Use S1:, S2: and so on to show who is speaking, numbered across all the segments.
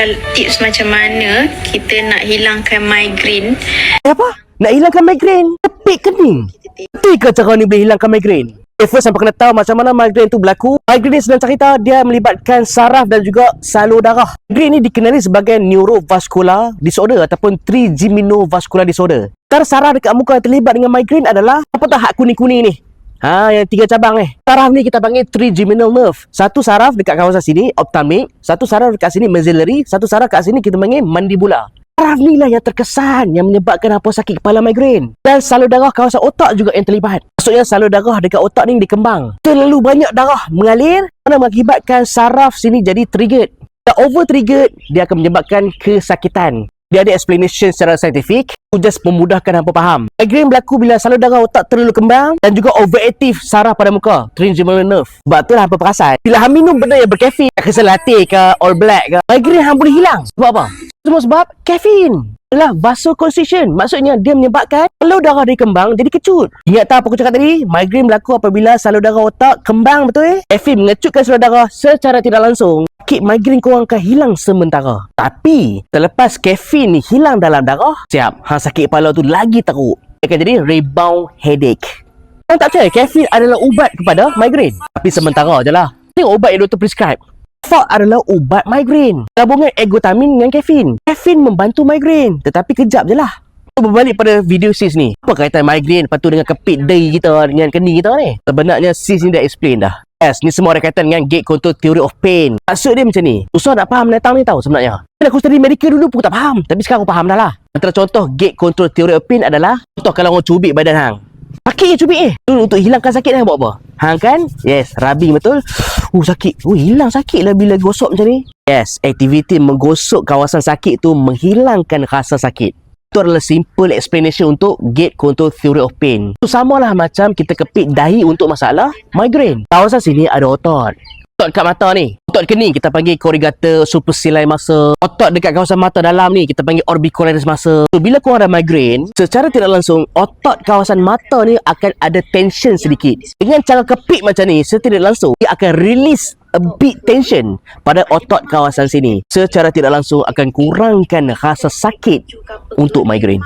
S1: Tips macam mana kita nak hilangkan migraine.
S2: Apa? Nak hilangkan migraine? Tepik kening. Betul ke cara ni boleh hilangkan migraine? First sampai kena tahu macam mana migraine tu berlaku. Migraine ni senang cerita, dia melibatkan saraf dan juga salur darah. Migraine ni dikenali sebagai neurovascular disorder ataupun trigeminal-vascular disorder. Antara saraf dekat muka yang terlibat dengan migraine adalah apa tak hak kuning-kuning ni? Yang 3 cabang ni. Saraf ni kita panggil trigeminal nerve. Satu saraf dekat kawasan sini ophthalmic, satu saraf dekat sini maxillary, satu saraf dekat sini kita panggil mandibular. Saraf ni lah yang terkesan yang menyebabkan apa sakit kepala migraine. Dan salur darah kawasan otak juga yang terlibat. Maksudnya salur darah dekat otak ni dikembang. Terlalu banyak darah mengalir mana mengakibatkan saraf sini jadi triggered. Dan over triggered, dia akan menyebabkan kesakitan. Dia ada explanation secara saintifik. Just memudahkan hampa faham. Migraine berlaku bila salur darah otak terlalu kembang dan juga overactive saraf pada muka, trigeminal nerve. Sebab itulah hampa perasan bila hampa minum benda yang berkafein, kesel latte ke, all black ke, migraine hampa boleh hilang. Sebab apa? Semua sebab kafein. Adalah vasoconstriction. Maksudnya dia menyebabkan salur darah dia kembang jadi kecut. Ingat tak apa aku cakap tadi? Migraine berlaku apabila salur darah otak kembang, betul Kafein mengecutkan salur darah secara tidak langsung. Sakit migraine korang akan hilang sementara. Tapi terlepas kafein ni hilang dalam darah, siap, sakit kepala tu lagi teruk. Dia akan jadi rebound headache. Korang tak percaya kafein adalah ubat kepada migraine? Tapi sementara je lah. Tengok ubat yang doktor prescribe. Fort adalah ubat migraine. Gabungan ergotamin dengan kafein. Kafein membantu migraine, tetapi kejap je lah. Berbalik pada video sis ni. Apa kaitan migraine lepas tu dengan kepit dahi kita, dengan kening kita ni? Sebenarnya sis ni dah explain dah. Yes, ni semua ada kaitan dengan gate control theory of pain. Maksud dia macam ni. Susah nak faham datang ni tahu sebenarnya. Aku study medical dulu pun tak faham. Tapi sekarang aku faham dah lah. Antara contoh gate control theory of pain adalah, contoh kalau orang cubit badan hang. Sakit cubit untuk hilangkan sakit dah buat apa? Hang kan? Yes, rubbing betul. Sakit. Hilang sakit lah bila gosok macam ni. Yes, aktiviti menggosok kawasan sakit tu menghilangkan rasa sakit. Itu adalah simple explanation untuk gate control theory of pain. Itu samalah macam kita kepit dahi untuk masalah migraine. Kawasan sini ada otot. Otot dekat mata ni. Otot kening kita panggil corrugator superciliary muscle. Otot dekat kawasan mata dalam ni kita panggil orbicularis muscle. So, bila korang ada migraine, secara tidak langsung otot kawasan mata ni akan ada tension sedikit. Dengan cara kepit macam ni, secara tidak langsung dia akan release a bit tension pada otot kawasan sini. Secara tidak langsung akan kurangkan rasa sakit untuk migraine.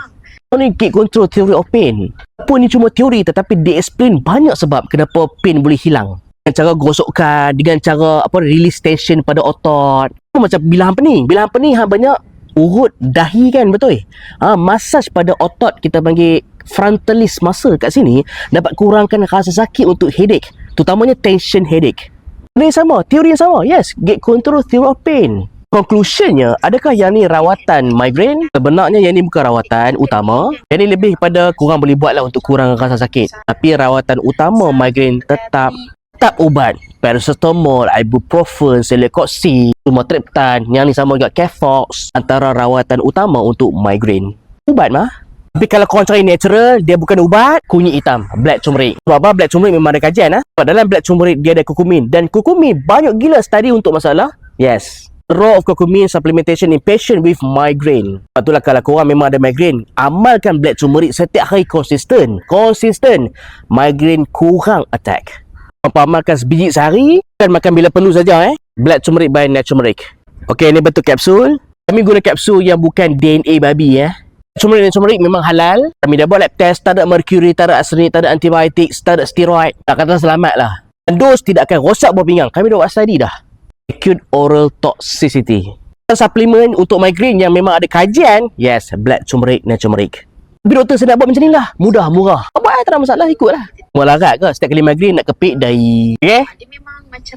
S2: Ini gate control theory of pain. Pun ni cuma teori tetapi dia explain banyak sebab kenapa pain boleh hilang. Dengan cara gosokkan, dengan cara release tension pada otot. Macam bila hang pening. Bila hang pening hang banyak urut dahi kan, betul? Massage pada otot kita panggil frontalis muscle kat sini dapat kurangkan rasa sakit untuk headache, terutamanya tension headache. Ini sama, teori yang sama. Yes, gate control theory of pain. Conclusionnya, adakah yang ni rawatan migraine? Sebenarnya yang ni bukan rawatan utama. Yang ni lebih kepada korang boleh buat lah untuk kurang rasa sakit. Tapi rawatan utama migraine tetap ubat. Paracetamol, ibuprofen, celecoxib, sumatriptan. Yang ni sama juga Cafox. Antara rawatan utama untuk migraine. Ubat mah. Tapi kalau korang cari natural, dia bukan ubat. Kunyit hitam, black turmeric. Sebab apa? Black turmeric memang ada kajian. Sebab dalam black turmeric dia ada kurkumin. Dan kurkumin banyak gila study untuk masalah. Yes, role of curcumin supplementation in patient with migraine. Sebab itulah kalau korang memang ada migraine, amalkan black turmeric setiap hari konsisten. Migraine kurang attack. Korang amalkan sebiji sehari, dan makan bila perlu saja. Black turmeric by Naturmeric. Okey, ni bentuk kapsul. Kami guna kapsul yang bukan DNA babi. Turmeric memang halal. Kami dah buat lab test, tak ada mercury, tak ada arsenik, tak ada antibiotik, tak ada steroid. Tak kata selamat lah. Dan dos tidak akan rosak buah pinggang. Kami dah buat study dah. Acute oral toxicity. Suplemen untuk migraine yang memang ada kajian. Yes, black turmeric, Naturmeric. Tapi doktor saya nak buat macam ni lah. Mudah, murah. Apa tak ada masalah, ikut lah. Muat larat ke? Setiap kali migraine nak kepit dahi. Okay?
S1: Dia memang macam